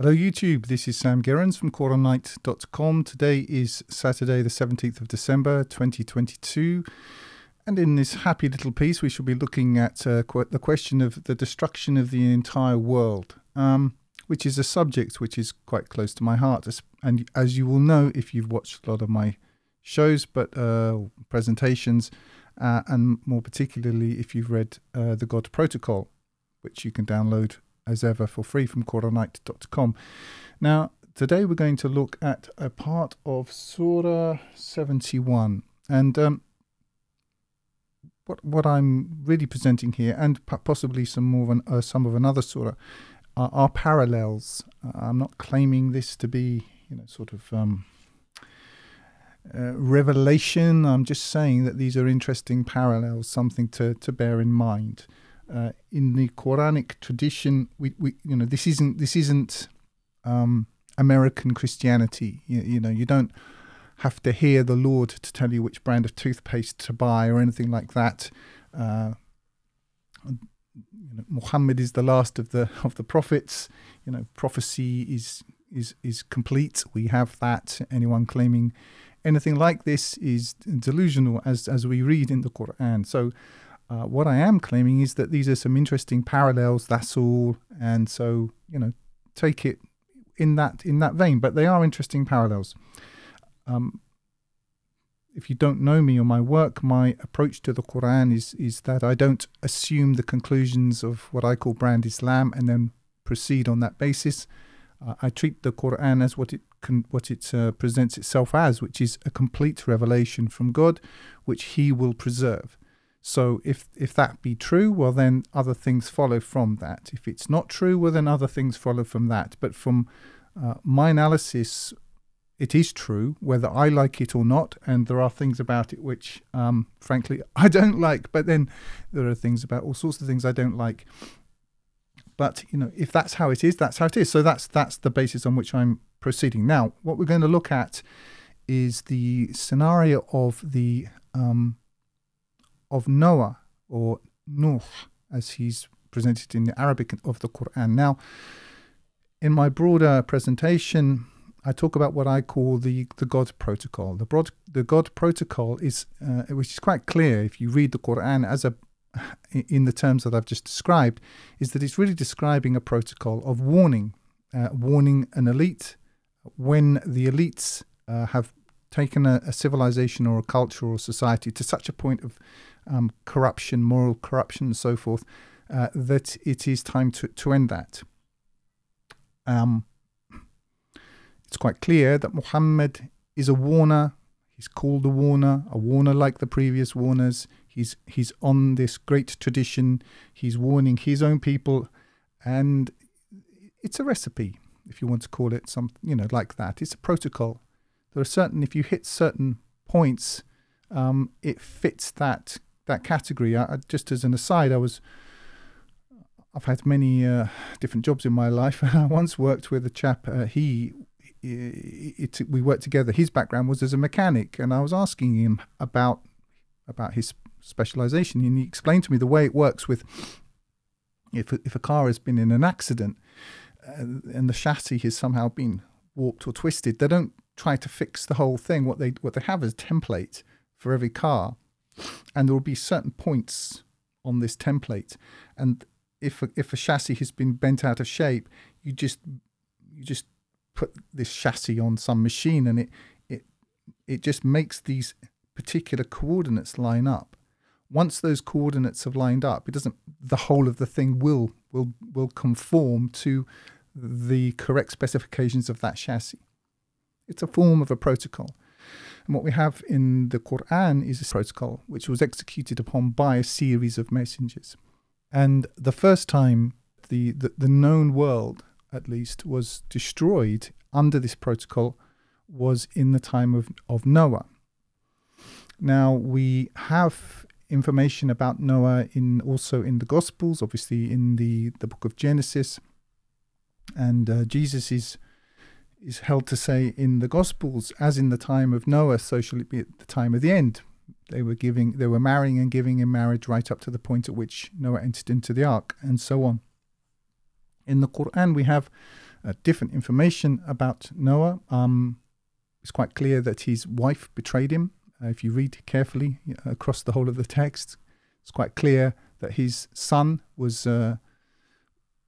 Hello YouTube, this is Sam Gerrans from Qur'anite.com. Today is Saturday the 17th of December 2022, and in this happy little piece we shall be looking at the question of the destruction of the entire world, which is a subject which is quite close to my heart, and as you will know if you've watched a lot of my shows, but presentations, and more particularly if you've read the God Protocol, which you can download as ever for free from Qur'anite.com. Now, today we're going to look at a part of Surah 71, and what I'm really presenting here, and possibly some of another surah, are parallels. I'm not claiming this to be, sort of revelation. I'm just saying that these are interesting parallels, something to bear in mind. In the Quranic tradition, this isn't American Christianity. You don't have to hear the Lord to tell you which brand of toothpaste to buy or anything like that. Muhammad is the last of the prophets. Prophecy is complete. We have that. Anyone claiming anything like this is delusional, as we read in the Qur'an. So what I am claiming is that these are some interesting parallels, that's all, and so take it in that vein, but they are interesting parallels. If you don't know me or my work, my approach to the Quran is that I don't assume the conclusions of what I call brand Islam and then proceed on that basis. I treat the Quran as what it presents itself as, which is a complete revelation from God, which He will preserve. So if that be true, well then other things follow from that. If it's not true, well then other things follow from that. But from my analysis, it is true, whether I like it or not, and there are things about it which, frankly, I don't like, but then there are things about all sorts of things I don't like. But, if that's how it is, that's how it is. So that's the basis on which I'm proceeding. Now, what we're going to look at is the scenario of of Noah, or Nuh, as he's presented in the Arabic of the Quran. Now, in my broader presentation, I talk about what I call the God Protocol. The God Protocol is, which is quite clear if you read the Quran in the terms that I've just described, is that it's really describing a protocol of warning an elite when the elites have taken a civilization or a culture or society to such a point of corruption, moral corruption and so forth, that it is time to end that. It's quite clear that Muhammad is a warner. He's called a warner like the previous warners. He's on this great tradition. He's warning his own people, and it's a recipe, if you want to call it something, like that. It's a protocol. There are certain, if you hit certain points, it fits that category. Just as an aside, I've had many different jobs in my life. I once worked with a chap. We worked together. His background was as a mechanic, and I was asking him about his specialization, and he explained to me the way it works with if a car has been in an accident and the chassis has somehow been warped or twisted. They don't try to fix the whole thing. What they have is a template for every car, and there will be certain points on this template, and if a chassis has been bent out of shape, you just put this chassis on some machine, and it just makes these particular coordinates line up. Once those coordinates have lined up, the whole of the thing will conform to the correct specifications of that chassis. It's a form of a protocol. And what we have in the Quran is a protocol which was executed upon by a series of messengers. And the first time the known world, at least, was destroyed under this protocol was in the time of Noah. Now, we have information about Noah also in the Gospels, obviously in the book of Genesis. And Jesus is held to say in the Gospels, as in the time of Noah, so shall it be at the time of the end. They were marrying and giving in marriage right up to the point at which Noah entered into the ark, and so on. In the Quran, we have different information about Noah. It's quite clear that his wife betrayed him. If you read carefully across the whole of the text, it's quite clear that his son was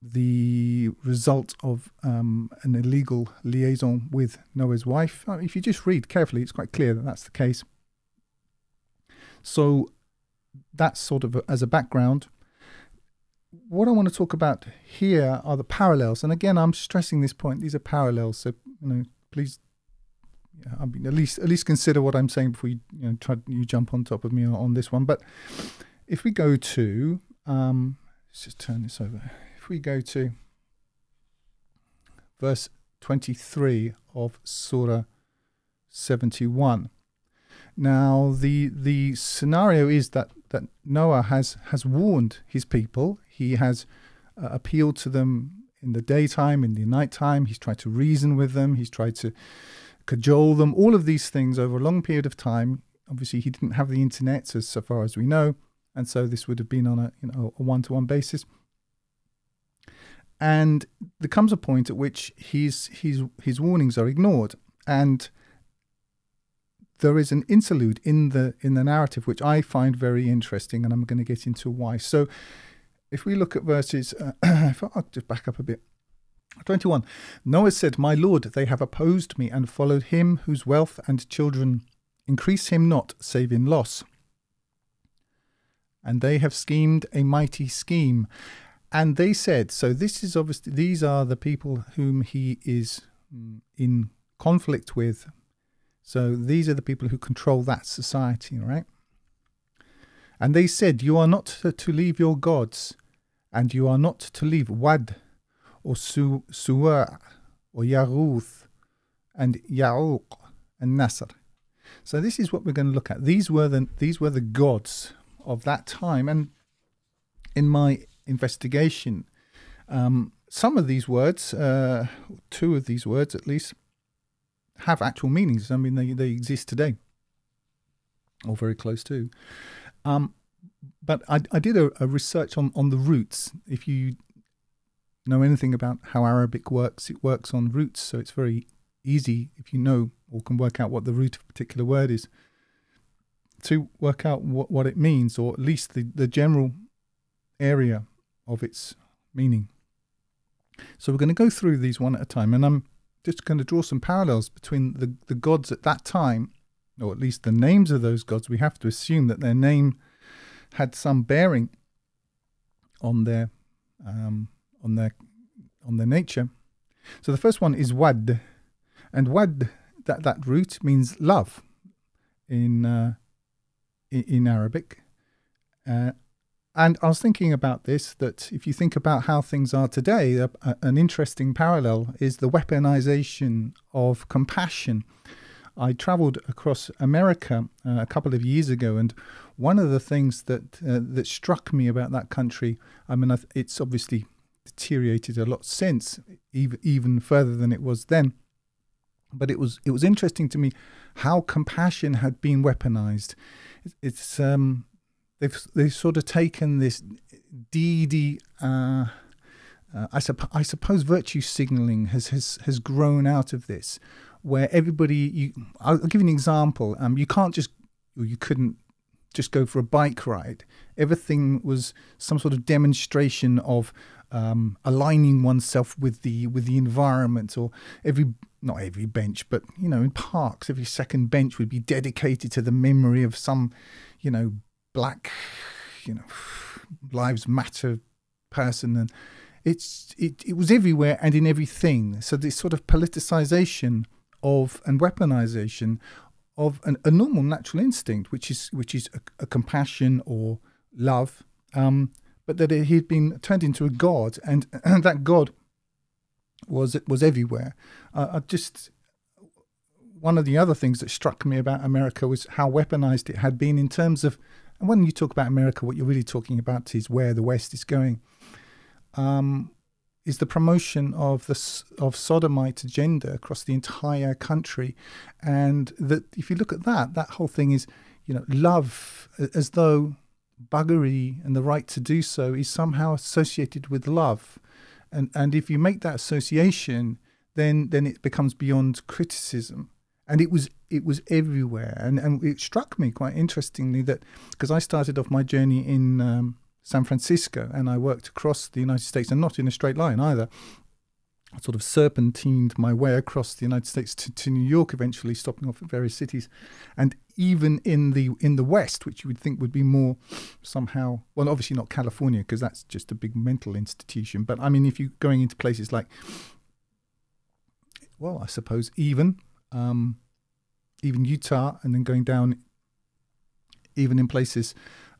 the result of an illegal liaison with Noah's wife. If you just read carefully, it's quite clear that that's the case. So that's sort of as a background. What I want to talk about here are the parallels. And again, I'm stressing this point. These are parallels. So, please, I mean, at least consider what I'm saying before you jump on top of me on this one. But if we go to, let's just turn this over. If we go to verse 23 of Surah 71. Now, the scenario is that Noah has warned his people. He has appealed to them in the daytime, in the nighttime. He's tried to reason with them. He's tried to cajole them. All of these things over a long period of time. Obviously, he didn't have the internet, so far as we know, and so this would have been on a one-to-one basis. And there comes a point at which his warnings are ignored, and there is an interlude in the narrative which I find very interesting, and I'm going to get into why. So, if we look at verses, if I'll just back up a bit. 21. Noah said, "My Lord, they have opposed me and followed him whose wealth and children increase him not, save in loss. And they have schemed a mighty scheme." And they said, so this is obviously, these are the people whom he is in conflict with. So these are the people who control that society, right? And they said, "You are not to leave your gods, and you are not to leave Wad, or Suwa, or Yaruth, and Ya'uq, and Nasr." So this is what we're going to look at. These were the gods of that time. And in my investigation, some of these words, two of these words at least, have actual meanings. I mean, they exist today, or very close to. But I did a research on the roots. If you know anything about how Arabic works, it works on roots. So it's very easy, if you know or can work out what the root of a particular word is, to work out what it means, or at least the general area of its meaning. So we're going to go through these one at a time, and I'm just going to draw some parallels between the gods at that time, or at least the names of those gods. We have to assume that their name had some bearing on their nature. So the first one is Wad, and Wad, that root means love in Arabic. And I was thinking about this, that if you think about how things are today, an interesting parallel is the weaponization of compassion. I traveled across America a couple of years ago, and one of the things that struck me about that country, I mean, it's obviously deteriorated a lot since, even further than it was then. But it was interesting to me how compassion had been weaponized. It's they've sort of taken this deedy, I suppose virtue signaling has grown out of this, where everybody, I'll give you an example. You couldn't just go for a bike ride. Everything was some sort of demonstration of aligning oneself with the environment, or not every bench, but in parks, every second bench would be dedicated to the memory of some, Black, Lives Matter person, and it was everywhere and in everything. So this sort of politicization of and weaponization of a normal natural instinct, which is a compassion or love, but that it had been turned into a god, and that god was everywhere. One of the other things that struck me about America was how weaponized it had been in terms of. And when you talk about America, what you're really talking about is where the West is going, is the promotion of of sodomite agenda across the entire country. And that if you look at that whole thing is, love, as though buggery and the right to do so is somehow associated with love. And if you make that association, then it becomes beyond criticism. And it was everywhere. And it struck me quite interestingly that, because I started off my journey in San Francisco, and I worked across the United States, and not in a straight line either. I sort of serpentined my way across the United States to New York, eventually stopping off at various cities. And even in the West, which you would think would be more somehow, well, obviously not California, because that's just a big mental institution. But I mean, if you're going into places like, well, I suppose even Utah, and then going down even in places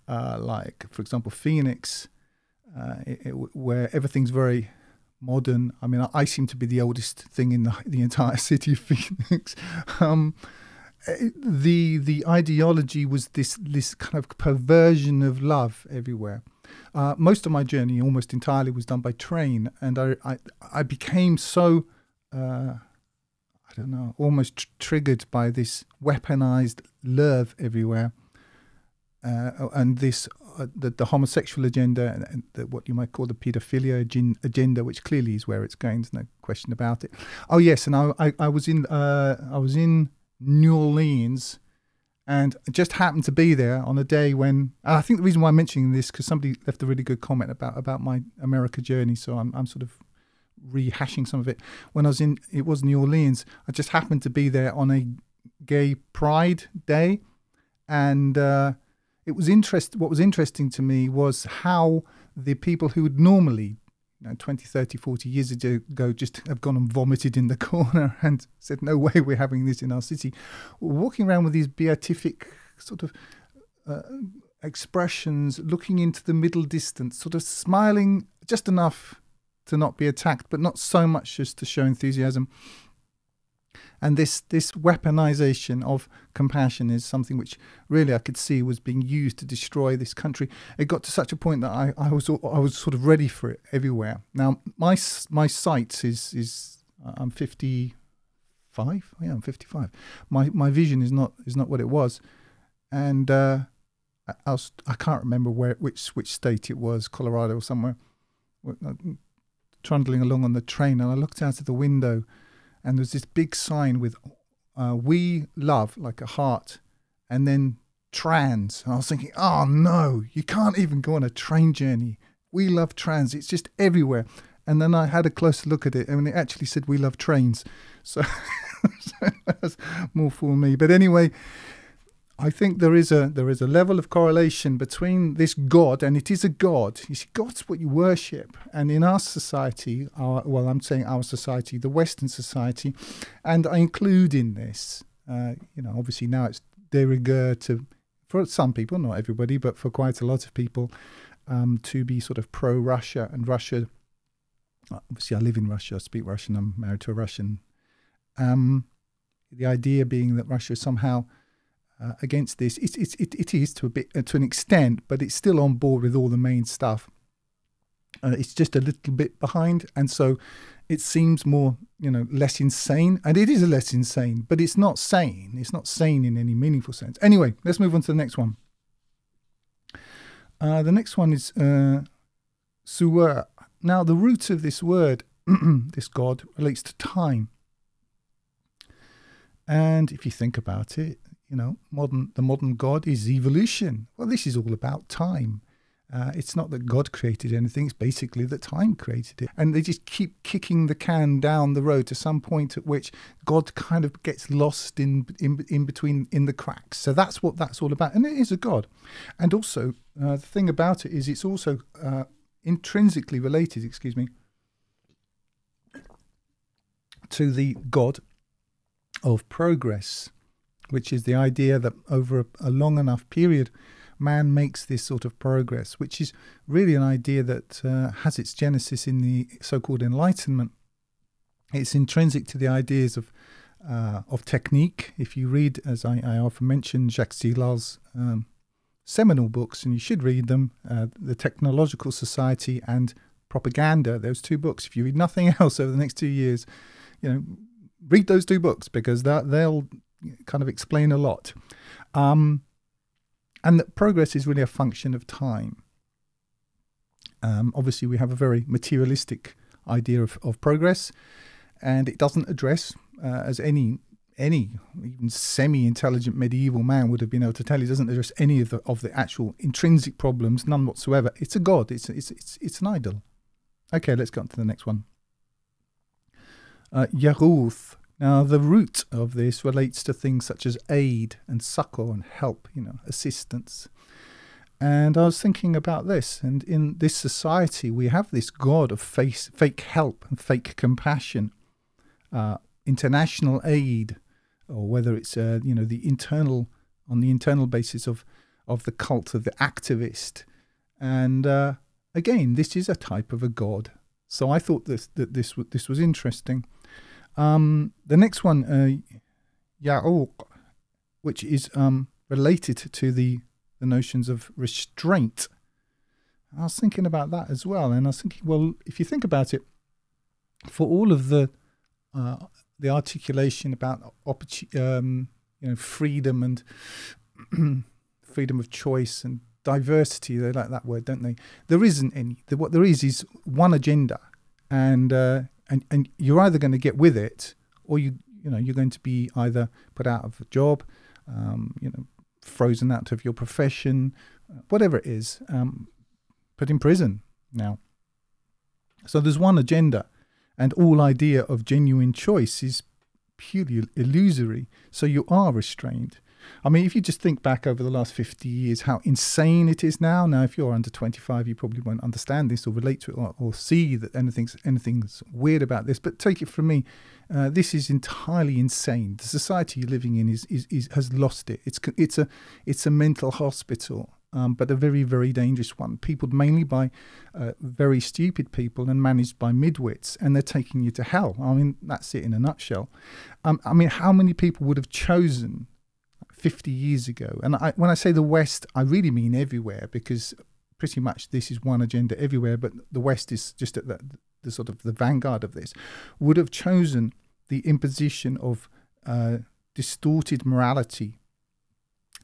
like, for example, Phoenix, where everything's very modern. I mean, I seem to be the oldest thing in the entire city of Phoenix. The ideology was this kind of perversion of love everywhere. Most of my journey, almost entirely, was done by train, and I became so I don't know, almost triggered by this weaponized love everywhere, and this the homosexual agenda, and what you might call the paedophilia agenda, which clearly is where it's going. There's no question about it. Oh yes, and I was in New Orleans, and I just happened to be there on a day when, and I think the reason why I'm mentioning this, because somebody left a really good comment about my America journey, so I'm sort of rehashing some of it. When it was New Orleans, I just happened to be there on a gay pride day, and what was interesting to me was how the people who would normally, 20, 30, 40 years ago just have gone and vomited in the corner and said, no way we're having this in our city, walking around with these beatific sort of expressions, looking into the middle distance, sort of smiling just enough to not be attacked, but not so much just to show enthusiasm. And this weaponization of compassion is something which really I could see was being used to destroy this country. It got to such a point that I was sort of ready for it everywhere. Now my sight is I'm 55. Yeah, I'm 55. My vision is not what it was, and I can't remember which state it was, Colorado or somewhere. Trundling along on the train, and I looked out of the window, and there's this big sign with "We love," like a heart, and then trans. And I was thinking, oh no, you can't even go on a train journey. We love trans. It's just everywhere. And then I had a closer look at it, and it actually said "We love trains." So that's more for me. But anyway, I think there is a level of correlation between this God, and it is a God. You see, God's what you worship. And in our society, I'm saying our society, the Western society, and I include in this, obviously now it's de rigueur for some people, not everybody, but for quite a lot of people, to be sort of pro-Russia. And Russia, obviously I live in Russia, I speak Russian, I'm married to a Russian. The idea being that Russia is somehow against this. It is to an extent, but it's still on board with all the main stuff. It's just a little bit behind, and so it seems more, less insane. And it is less insane, but it's not sane. It's not sane in any meaningful sense. Anyway, let's move on to the next one. The next one is suwar. Now, the root of this word, this God, relates to time. And if you think about it, the modern God is evolution. Well, this is all about time. It's not that God created anything. It's basically that time created it. And they just keep kicking the can down the road to some point at which God kind of gets lost in between, in the cracks. So that's what that's all about. And it is a God. And also, the thing about it is it's also intrinsically related, to the God of progress, which is the idea that over a long enough period, man makes this sort of progress, which is really an idea that has its genesis in the so-called Enlightenment. It's intrinsic to the ideas of technique. If you read, as I often mention, Jacques Ellul's seminal books, and you should read them, The Technological Society and Propaganda, those two books. If you read nothing else over the next 2 years, read those two books, because they'll kind of explain a lot. And that progress is really a function of time. Obviously, we have a very materialistic idea of progress, and it doesn't address, as any even semi-intelligent medieval man would have been able to tell you, doesn't address any of the actual intrinsic problems, none whatsoever. It's a god. It's an idol. Okay, let's go on to the next one. Ḥurūf. Now, the root of this relates to things such as aid and succor and help, assistance. And I was thinking about this, and in this society, we have this god of fake help and fake compassion, international aid, or whether it's on the internal basis of the cult of the activist. And again, this is a type of a god. So I thought that this was interesting. The next one, Ya'uq, which is related to the notions of restraint. I was thinking about that as well, and I was thinking, well, if you think about it, for all of the articulation about freedom and freedom of choice and diversity, they like that word, don't they? There isn't any. What there is one agenda, and you're either going to get with it, or you're going to be either put out of a job, frozen out of your profession, whatever it is, put in prison now. So there's one agenda, and all idea of genuine choice is purely illusory. So you are restrained. I mean, if you just think back over the last 50 years, how insane it is now. Now, if you're under 25, you probably won't understand this or relate to it or see that anything's weird about this. But take it from me, this is entirely insane. The society you're living in has lost it. It's a mental hospital, but a very, very dangerous one. Peopled mainly by very stupid people and managed by midwits, and they're taking you to hell. I mean, that's it in a nutshell. I mean, how many people would have chosen 50 years ago? And when I say the West, I really mean everywhere, because pretty much this is one agenda everywhere, but the West is just at the sort of the vanguard of this, would have chosen the imposition of distorted morality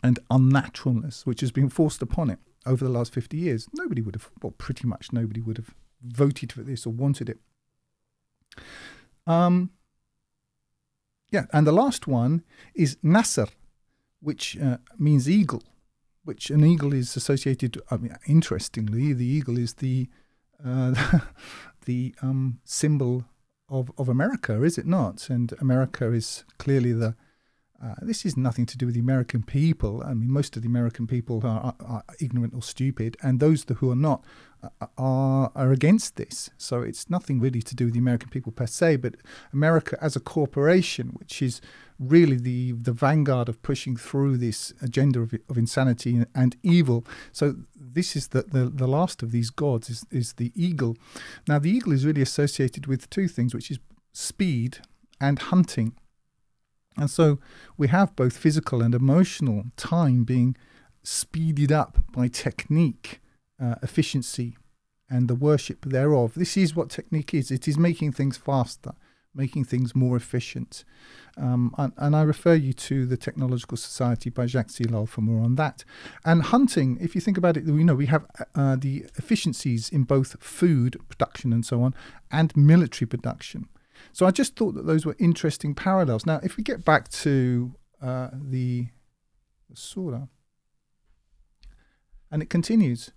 and unnaturalness, which has been forced upon it over the last 50 years. Nobody would have, well, pretty much nobody would have voted for this or wanted it. Yeah, and the last one is Nasr, which means eagle, which an eagle is associated, I mean, interestingly, the eagle is the symbol of America, is it not? And America is clearly this is nothing to do with the American people. I mean, most of the American people are ignorant or stupid, and those who are not are against this. So it's nothing really to do with the American people per se, but America as a corporation, which is really the vanguard of pushing through this agenda of insanity and evil. So this is the last of these gods, is the eagle. Now, the eagle is really associated with two things, which is speed and hunting. And so we have both physical and emotional time being speeded up by technique, efficiency, and the worship thereof. This is what technique is. It is making things faster, making things more efficient. And I refer you to the Technological Society by Jacques Ellul for more on that. And hunting, if you think about it, we have the efficiencies in both food production and so on, and military production. So I just thought that those were interesting parallels. Now, if we get back to the surah, and it continues,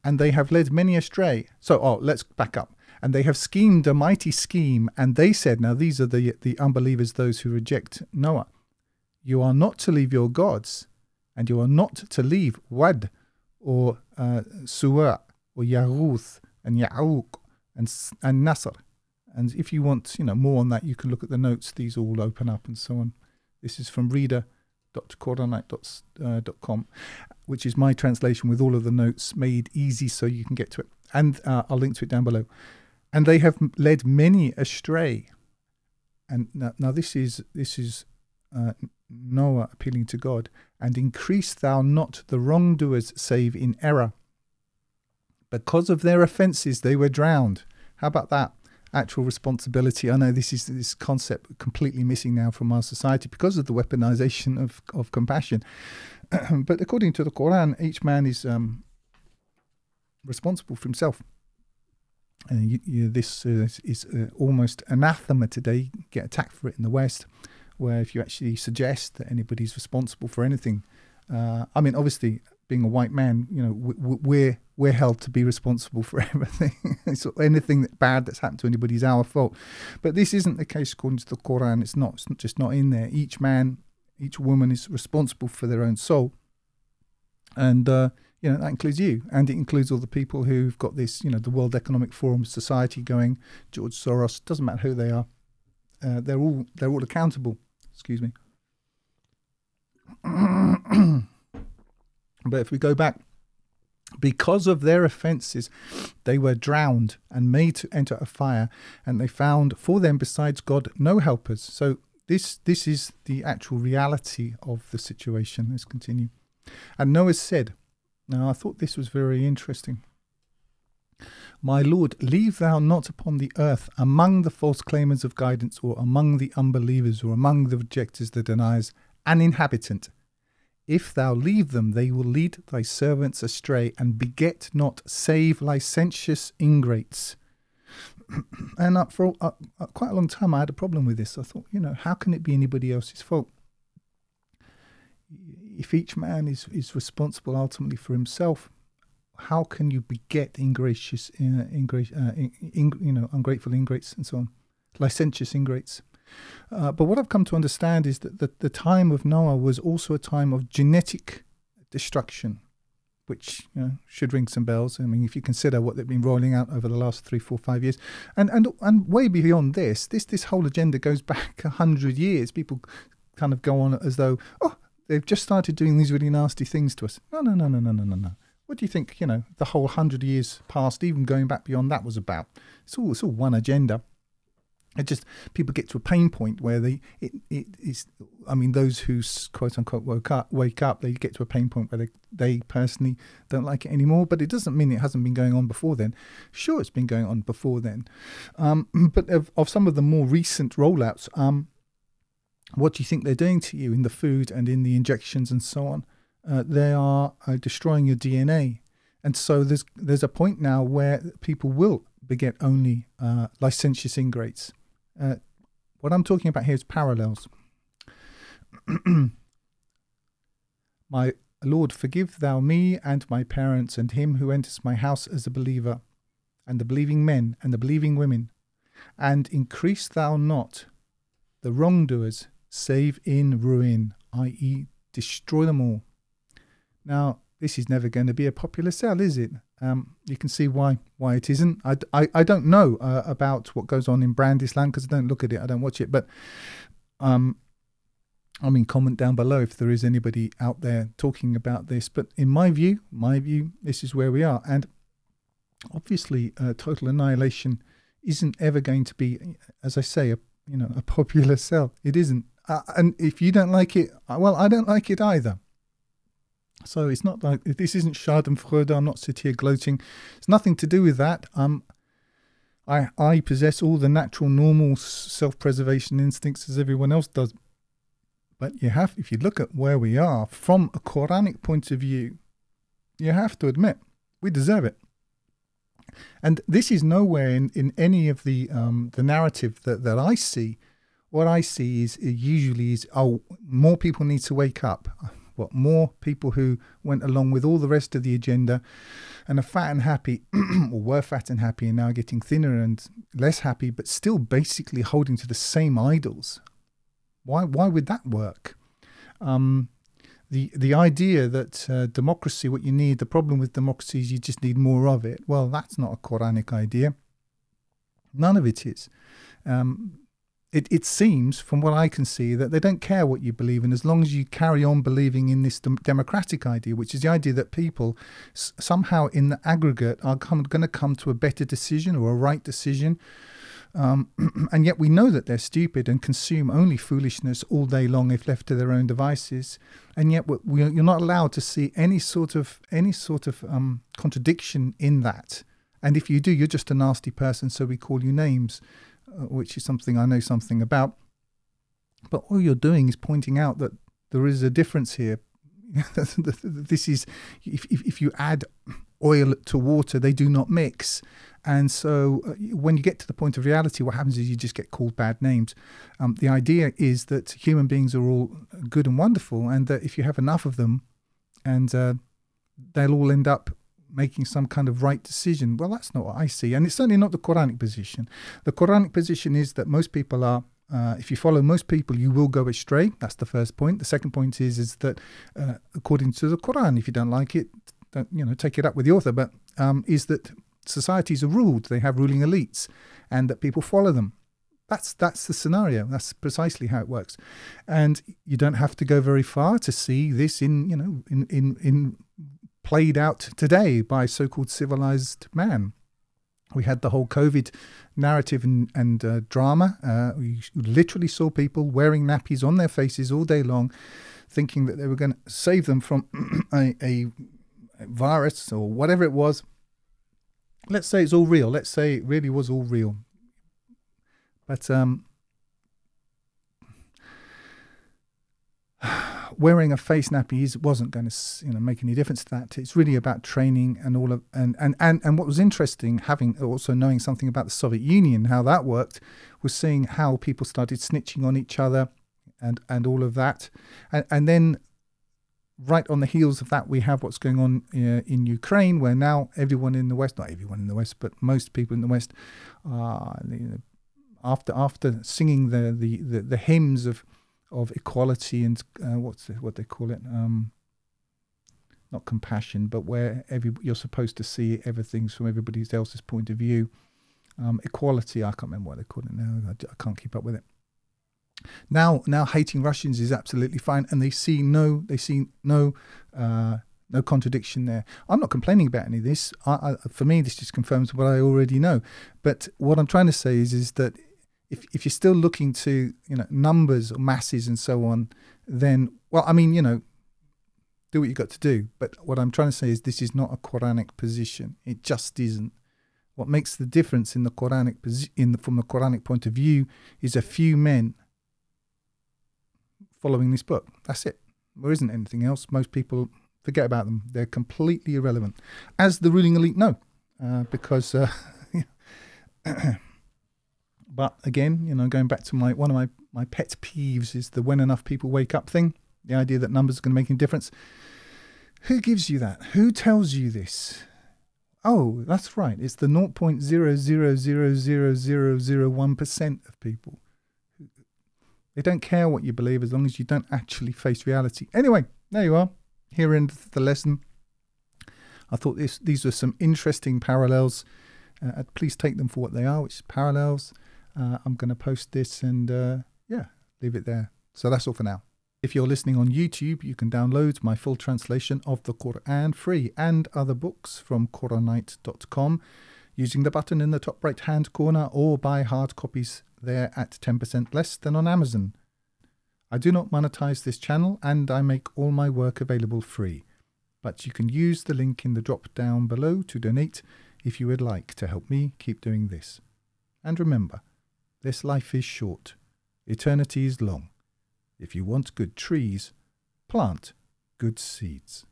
and they have led many astray. So, let's back up. And they have schemed a mighty scheme, and they said, now these are the unbelievers, those who reject Noah, you are not to leave your gods, and you are not to leave Wad, or Suwa, or Ḥurūf, and Ya'uq, and Nasr. And if you want, more on that, you can look at the notes. These all open up and so on. This is from reader.qur'anite.com, which is my translation with all of the notes made easy so you can get to it. And I'll link to it down below. And they have led many astray. And now this is Noah appealing to God. And increase thou not the wrongdoers save in error. Because of their offences they were drowned. How about that? Actual responsibility. I know this is this concept completely missing now from our society because of the weaponization of compassion. But according to the Qur'an, each man is responsible for himself. This is almost anathema today. You get attacked for it in the West, where if you actually suggest that anybody's responsible for anything, I mean, obviously, being a white man, we're held to be responsible for everything. So anything bad that's happened to anybody is our fault. But this isn't the case according to the Qur'an. It's not just not in there. Each man, each woman is responsible for their own soul, and that includes you, and it includes all the people who've got this, the World Economic Forum society going. George Soros, doesn't matter who they are, they're all accountable. Excuse me. But if we go back, because of their offences, they were drowned and made to enter a fire, and they found for them besides God no helpers. So this is the actual reality of the situation. Let's continue. And Noah said, now I thought this was very interesting. My Lord, leave thou not upon the earth among the false claimers of guidance, or among the unbelievers, or among the rejectors, the deniers, an inhabitant. If thou leave them, they will lead thy servants astray, and beget not save licentious ingrates. And for quite a long time I had a problem with this. I thought, how can it be anybody else's fault? If each man is responsible ultimately for himself, how can you beget ungrateful ingrates and so on, licentious ingrates? But what I've come to understand is that the time of Noah was also a time of genetic destruction, which should ring some bells. I mean, if you consider what they've been rolling out over the last 3, 4, 5 years, and way beyond this whole agenda goes back 100 years. People kind of go on as though, they've just started doing these really nasty things to us. No. What do you think, the whole 100 years past, even going back beyond that, was about? It's all one agenda. It just, people get to a pain point where those who quote unquote wake up, they get to a pain point where they personally don't like it anymore. But it doesn't mean it hasn't been going on before then. Sure, it's been going on before then. But of some of the more recent rollouts, what do you think they're doing to you in the food and in the injections and so on? They are destroying your DNA. And so there's a point now where people will beget only licentious ingrates. What I'm talking about here is parallels. My Lord, forgive thou me and my parents and him who enters my house as a believer, and the believing men and the believing women, and increase thou not the wrongdoers save in ruin, i.e. destroy them all. Now, this is never going to be a popular sell, is it? You can see why it isn't. I don't know about what goes on in Brand Islam because I don't look at it, I don't watch it. But comment down below if there is anybody out there talking about this. But in my view, this is where we are. And obviously, total annihilation isn't ever going to be, as I say, a popular sell. It isn't. And if you don't like it, well, I don't like it either. So it's not like, this isn't Schadenfreude. I'm not sitting here gloating. It's nothing to do with that. I possess all the natural, normal self-preservation instincts as everyone else does. But if you look at where we are from a Quranic point of view, you have to admit we deserve it. And this is nowhere in any of the narrative that I see. What I see is more people need to wake up. More people who went along with all the rest of the agenda and are fat and happy, or were fat and happy, and now getting thinner and less happy, but still basically holding to the same idols. Why would that work? The idea that democracy, what you need, the problem with democracy is you just need more of it. Well, that's not a Quranic idea. None of it is. It seems, from what I can see, that they don't care what you believe in as long as you carry on believing in this democratic idea, which is the idea that people somehow in the aggregate are going to come to a better decision or a right decision. And yet we know that they're stupid and consume only foolishness all day long if left to their own devices. And yet you're not allowed to see any sort of contradiction in that. And if you do, you're just a nasty person, so we call you names. Which is something I know something about. But all you're doing is pointing out that there is a difference here. This is, if you add oil to water, they do not mix. And so when you get to the point of reality, what happens is you just get called bad names. The idea is that human beings are all good and wonderful, and that if you have enough of them, and they'll all end up making some kind of right decision. Well, that's not what I see. And it's certainly not the Quranic position. The Quranic position is that most people are, if you follow most people, you will go astray. That's the first point. The second point is that according to the Quran, if you don't like it, don't, take it up with the author, but is that societies are ruled. They have ruling elites, and that people follow them. That's the scenario. That's precisely how it works. And you don't have to go very far to see this in played out today by so-called civilized man. We had the whole COVID narrative and drama. We literally saw people wearing nappies on their faces all day long, thinking that they were going to save them from a virus or whatever it was. Let's say it's all real. Let's say it really was all real. But wearing a face nappy wasn't going to make any difference to that. It's really about training and all of and what was interesting, having also knowing something about the Soviet Union, how that worked, was seeing how people started snitching on each other and all of that, and then right on the heels of that, we have what's going on in Ukraine, where now everyone in the West, not everyone in the West, but most people in the West, after singing the hymns of equality and what they call it, not compassion, but where you're supposed to see everything from everybody else's point of view. Equality, I can't remember what they call it now. I can't keep up with it. Now hating Russians is absolutely fine, and they see no contradiction there. I'm not complaining about any of this. For me, this just confirms what I already know. But what I'm trying to say is that if you're still looking to numbers or masses and so on, then do what you got to do. But what I'm trying to say is this is not a Quranic position. It just isn't. What makes the difference in the Quranic from the Quranic point of view is a few men following this book. That's it. There isn't anything else. Most people forget about them. They're completely irrelevant, as the ruling elite know, because. But again, going back to one of my pet peeves is the when enough people wake up thing. The idea that numbers are going to make any difference. Who gives you that? Who tells you this? Oh, that's right. It's the 0.0000001% of people. They don't care what you believe as long as you don't actually face reality. Anyway, there you are. Here ends the lesson. I thought these were some interesting parallels. Please take them for what they are, which is parallels. I'm going to post this and leave it there. So that's all for now. If you're listening on YouTube, you can download my full translation of the Qur'an free and other books from Quranite.com using the button in the top right hand corner, or buy hard copies there at 10% less than on Amazon. I do not monetize this channel, and I make all my work available free, but you can use the link in the drop down below to donate if you would like to help me keep doing this. And remember, this life is short, eternity is long. If you want good trees, plant good seeds.